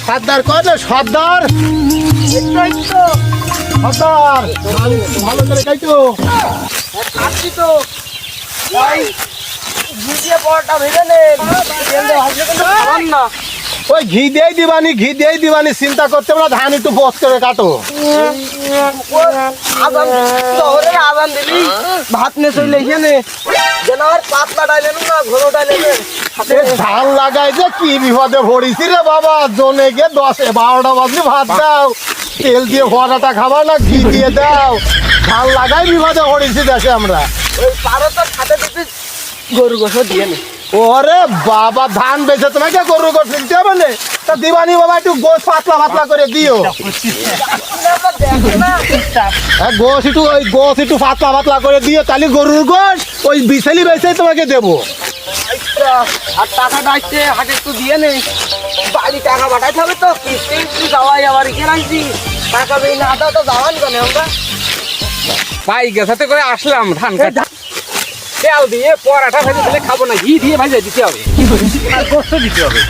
সর্দার কয় না সর্দার সর্দার ভালো করে খাইতো আসছি তো ভাই ভিডিও পড়াটা ভেবে নে ভাবলে কিন্তু খাবার না ওই ঘি দিয়েই দিবানি চিন্তা করতে না ধান একটু বস করে কাটো আজান শহরের আজান দিলি ভাত নে চলে এখানে যেন আর পাতলা ডাইলেন না ঘোলো ডাইলেন এ ধান লাগাই যে কি বিপদে ভরিছি রে বাবা জনে গে 10-12টা বাজলে ভাত দাও তেল দিয়ে ভরাটা খাবা না ঘি দিয়ে দাও ধান লাগাই বিপদে ভরিছি দেশে আমরা ওই পারো তো খাতে দিতে গরু গোসো দিয়ে নে ওরে বাবা ধান বেচে তোমাকে গরু গোস দিতে হবে না তা দিবানি বাবা একটু গোস পাতলা করে দিও হ্যাঁ গোস একটু পাতলা করে দিও তাহলে গরুর গোস ওই বিছালি বেচে তোমাকে দেবো আর টাকা ডাকছে হাটে একটু দিয়ে নে বাড়ি টাকা পাঠাইতে হবে তো কিস্তি একটু যাওয়াই আবার কে রাখছি টাকা বেই না দাও তো যাওয়ান কেন আমরা ভাই গেছাতে করে আসলাম ধান কাটতে তেল দিয়ে পরাটা ভেজে দিলে খাবো না ঘি দিয়ে ভাজে দিতে হবে আর কষ্ট দিতে হবে